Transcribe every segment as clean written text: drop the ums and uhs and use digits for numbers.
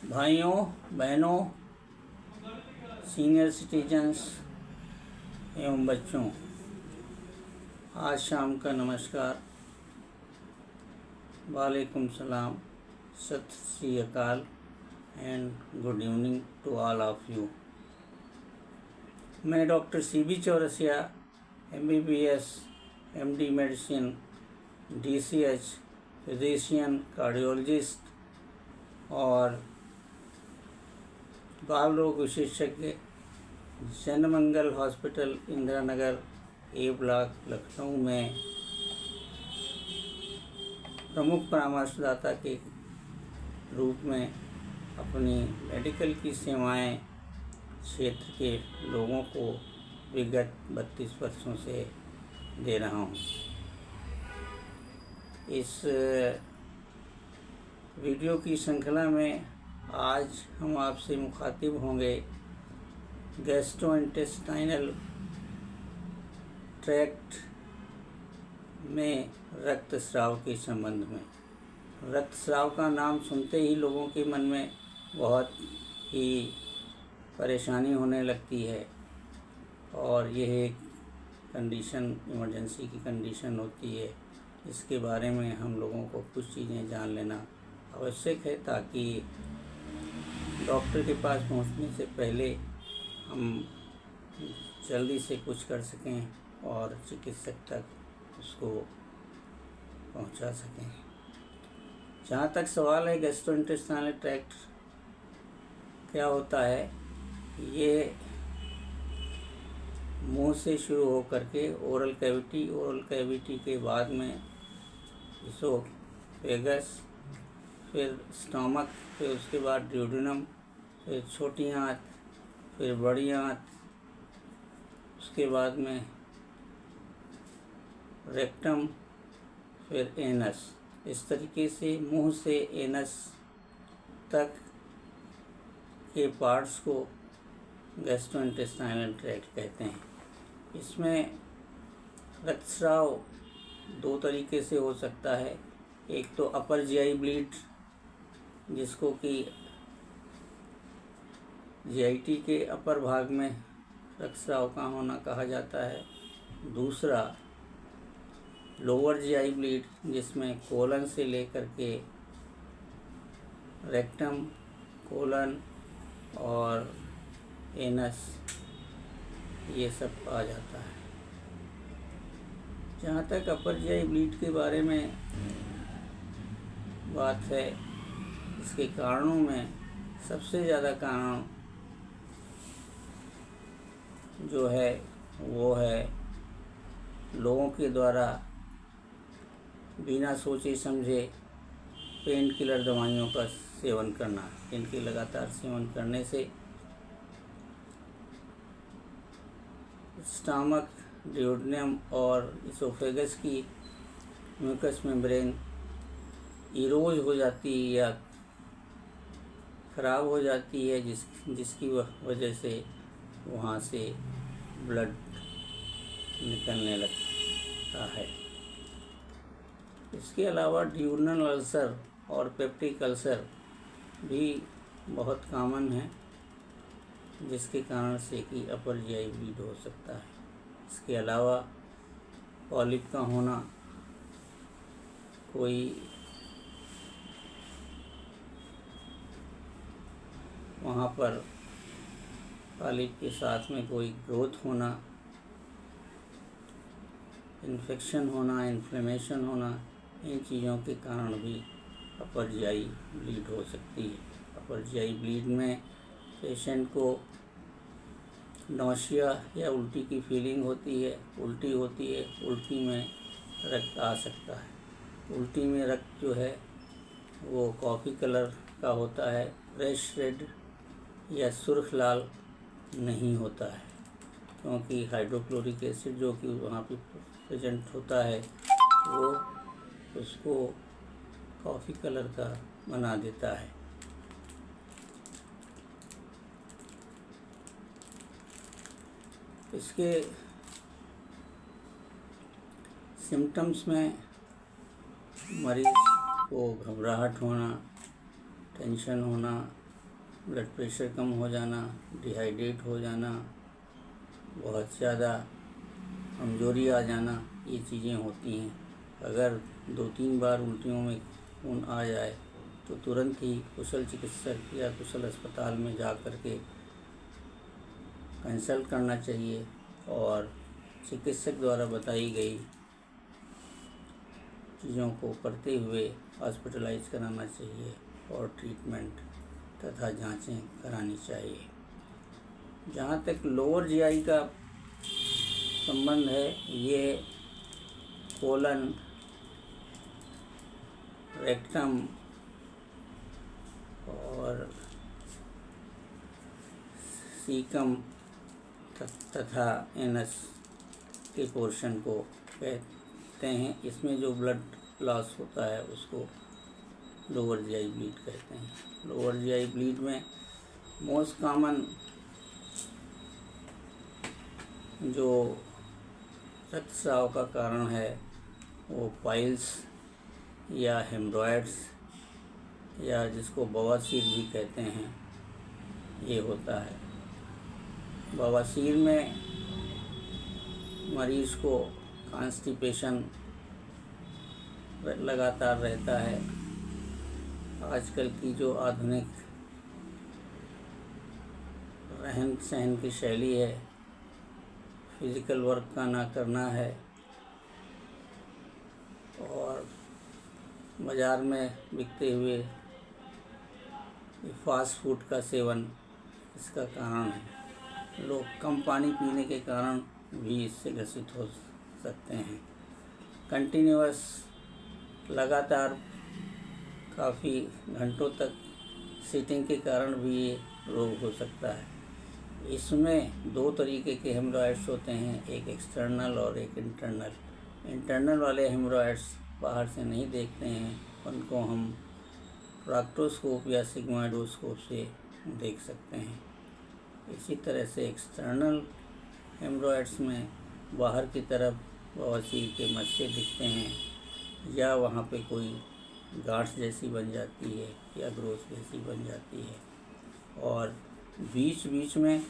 भाइयों बहनों, senior citizens एवं बच्चों, आज शाम का नमस्कार, वालेकुम सलाम, सत श्री अकाल and good evening to all of you. मैं doctor CB Chaurasia, MBBS, MD medicine, DCH, physician, cardiologist और बाल रोग विशेषज्ञ, Janmangal hospital Indira Nagar A block Lucknow में प्रमुख परामर्शदाता के रूप में अपनी मेडिकल की सेवाएं क्षेत्र के लोगों को विगत 32 वर्षों से दे रहा हूं। इस वीडियो की श्रृंखला में आज हम आपसे मुखातिब होंगे गैस्ट्रोइंटेस्टाइनल ट्रैक्ट में रक्तस्राव के संबंध में। रक्तस्राव का नाम सुनते ही लोगों के मन में बहुत ही परेशानी होने लगती है और यह एक कंडीशन, इमरजेंसी की कंडीशन होती है। इसके बारे में हम लोगों को कुछ चीज़ें जान लेना आवश्यक है ताकि डॉक्टर के पास पहुंचने से पहले हम जल्दी से कुछ कर सकें और चिकित्सक तक उसको पहुंचा सकें। जहाँ तक सवाल है गैस्ट्रोइंटेस्टाइनल ट्रैक्ट क्या होता है, ये मुंह से शुरू होकर के ओरल कैविटी के बाद में इसोफेगस, फिर स्टमक, फिर उसके बाद ड्यूडेनम, फिर छोटी आंत, फिर बड़ी आंत, उसके बाद में रेक्टम, फिर एनस। इस तरीके से मुंह से एनस तक के पार्ट्स को गैस्ट्रोइंटेस्टाइनल ट्रैक्ट कहते हैं। इसमें रक्तस्राव दो तरीके से हो सकता है। एक तो अपर GI ब्लीड, जिसको कि GIT के अपर भाग में रक्तस्राव का होना कहा जाता है। दूसरा लोअर GI ब्लीड, जिसमें कोलन से लेकर के रेक्टम, कोलन और एनस ये सब आ जाता है। जहाँ तक अपर GI ब्लीड के बारे में बात है, इसके कारणों में सबसे ज़्यादा कारण जो है वो है लोगों के द्वारा बिना सोचे समझे पेन किलर दवाइयों का सेवन करना। इनके लगातार सेवन करने से स्टमक, ड्यूडेनम और इसोफेगस की म्यूकस मेम्ब्रेन इरोज हो जाती है या ख़राब हो जाती है, जिसकी वजह से वहाँ से ब्लड निकलने लगता है। इसके अलावा ड्यूरनल अल्सर और पेप्टिक अल्सर भी बहुत कॉमन है, जिसके कारण से कि अपर GI ब्लीड हो सकता है। इसके अलावा पॉलिप का होना, कोई वहाँ पर पॉलिप के साथ में कोई ग्रोथ होना, इन्फेक्शन होना, इन्फ्लेमेशन होना, इन चीज़ों के कारण भी अपर GI ब्लीड हो सकती है। अपर GI ब्लीड में पेशेंट को नौशिया या उल्टी की फीलिंग होती है, उल्टी होती है, उल्टी में रक्त आ सकता है। उल्टी में रक्त जो है वो कॉफ़ी कलर का होता है, फ्रेश रेड या सुर्ख लाल नहीं होता है, क्योंकि हाइड्रोक्लोरिक एसिड जो कि वहाँ पे प्रेजेंट होता है वो उसको कॉफ़ी कलर का बना देता है। इसके सिम्टम्स में मरीज़ को घबराहट होना, टेंशन होना, ब्लड प्रेशर कम हो जाना, डिहाइड्रेट हो जाना, बहुत ज़्यादा कमजोरी आ जाना, ये चीज़ें होती हैं। अगर 2-3 बार उल्टियों में खून आ जाए तो तुरंत ही कुशल चिकित्सक या कुशल अस्पताल में जा कर के कंसल्ट करना चाहिए और चिकित्सक द्वारा बताई गई चीज़ों को करते हुए हॉस्पिटलाइज कराना चाहिए और ट्रीटमेंट तथा जांचें करानी चाहिए। जहाँ तक लोअर जीआई का संबंध है, ये कोलन, रेक्टम और सीकम तथा एनस के पोर्शन को कहते हैं। इसमें जो ब्लड लॉस होता है उसको लोअर जीआई ब्लीड कहते हैं। लोअर जीआई ब्लीड में मोस्ट कॉमन जो रक्तस्राव का कारण है वो पाइल्स या हेमरॉयड्स या जिसको बवासीर भी कहते हैं, ये होता है। बवासीर में मरीज़ को कॉन्स्टिपेशन लगातार रहता है। आजकल की जो आधुनिक रहन सहन की शैली है, फिज़िकल वर्क का ना करना है और बाज़ार में बिकते हुए फास्ट फूड का सेवन इसका कारण है। लोग कम पानी पीने के कारण भी इससे ग्रसित हो सकते हैं। कंटिन्यूअस लगातार काफ़ी घंटों तक सीटिंग के कारण भी ये रोग हो सकता है। इसमें 2 तरीके के हेमरॉयड्स होते हैं, एक एक्सटर्नल और एक इंटरनल। इंटरनल वाले हेमरॉयड्स बाहर से नहीं देखते हैं, उनको हम प्रॉक्टोस्कोप या सिग्मोइडोस्कोप से देख सकते हैं। इसी तरह से एक्सटर्नल हेमरॉयड्स में बाहर की तरफ बवासीर के मस्से दिखते हैं या वहाँ पे कोई गांठ जैसी बन जाती है या ग्रोथ जैसी बन जाती है। और बीच बीच में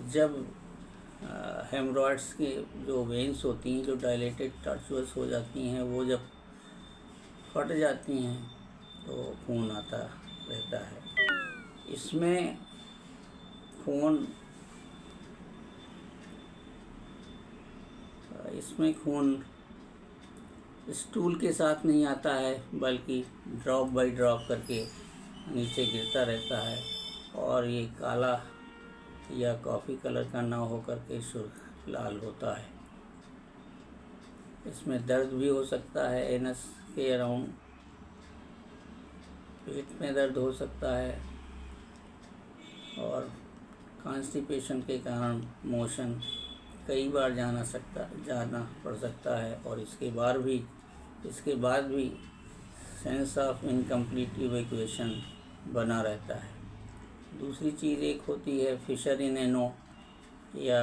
जब हेमरॉयड्स के जो वेन्स होती हैं, जो डायलेटेड टर्चुअस हो जाती हैं, वो जब फट जाती हैं तो खून आता रहता है। इसमें खून स्टूल के साथ नहीं आता है, बल्कि ड्रॉप बाय ड्रॉप करके नीचे गिरता रहता है और ये काला या कॉफ़ी कलर का ना हो करके सुर्ख लाल होता है। इसमें दर्द भी हो सकता है, एनस के अराउंड पेट में दर्द हो सकता है और कॉन्स्टिपेशन के कारण मोशन कई बार जाना पड़ सकता है और इसके बाद भी सेंस ऑफ इनकम्प्लीट इवैक्यूएशन बना रहता है। दूसरी चीज़ एक होती है फिशर इन एनो या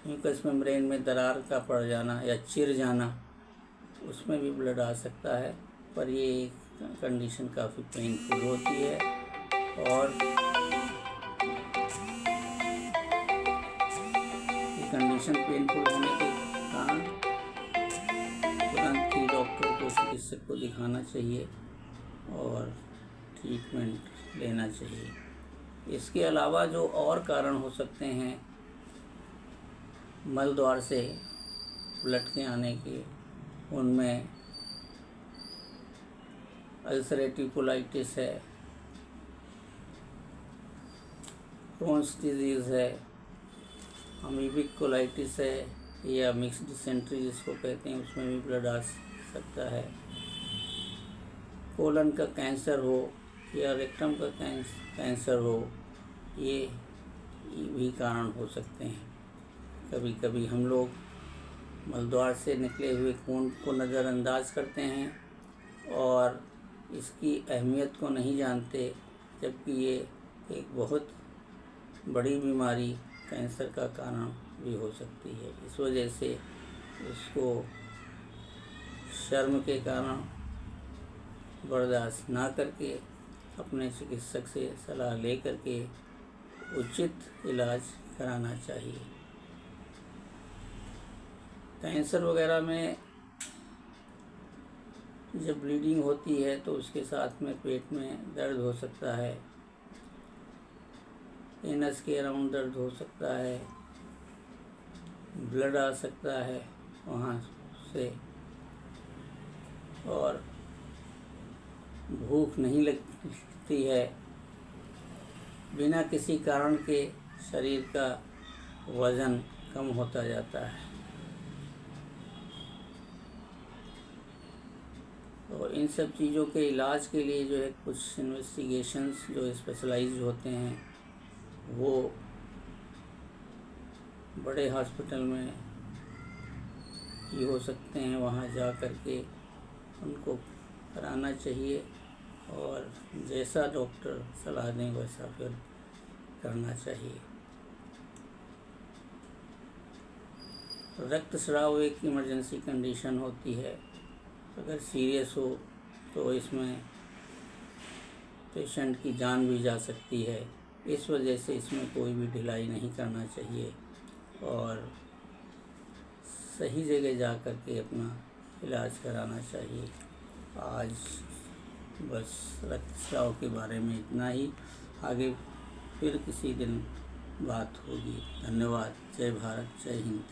म्यूकस मेम्ब्रेन में दरार का पड़ जाना या चिर जाना, उसमें भी ब्लड आ सकता है, पर ये कंडीशन काफ़ी पेनफुल होती है और ये कंडीशन पेनफुल होने के कारण तुरंत ही डॉक्टर को, चिकित्सक को दिखाना चाहिए और ट्रीटमेंट लेना चाहिए। इसके अलावा जो और कारण हो सकते हैं मल द्वार से ब्लड के आने के, उनमें अल्सरेटिव कोलाइटिस है, क्रोन्स डिजीज़ है, अमीबिक कोलाइटिस है या मिक्स्ड डिसेंट्री जिसको कहते हैं, उसमें भी ब्लड आ सकता है। कोलन का कैंसर हो या रेक्टम का कैंसर हो, ये भी कारण हो सकते हैं। कभी कभी हम लोग मलद्वार से निकले हुए खून को नज़रअंदाज करते हैं और इसकी अहमियत को नहीं जानते, जबकि ये एक बहुत बड़ी बीमारी कैंसर का कारण भी हो सकती है। इस वजह से उसको शर्म के कारण बर्दाश्त ना करके अपने चिकित्सक से सलाह ले करके उचित इलाज कराना चाहिए। कैंसर वगैरह में जब ब्लीडिंग होती है तो उसके साथ में पेट में दर्द हो सकता है, एनस के अराउंड दर्द हो सकता है, ब्लड आ सकता है वहाँ से, और भूख नहीं लगती है, बिना किसी कारण के शरीर का वज़न कम होता जाता है। और इन सब चीज़ों के इलाज के लिए जो है कुछ इन्वेस्टिगेशंस जो स्पेशलाइज्ड होते हैं वो बड़े हॉस्पिटल में ही हो सकते हैं, वहाँ जा कर के उनको कराना चाहिए और जैसा डॉक्टर सलाह दें वैसा फिर करना चाहिए। रक्तस्राव एक इमरजेंसी कंडीशन होती है, अगर सीरियस हो तो इसमें पेशेंट की जान भी जा सकती है। इस वजह से इसमें कोई भी ढिलाई नहीं करना चाहिए और सही जगह जा कर के अपना इलाज कराना चाहिए। आज बस रक्तस्राव के बारे में इतना ही, आगे फिर किसी दिन बात होगी। धन्यवाद। जय भारत, जय हिंद।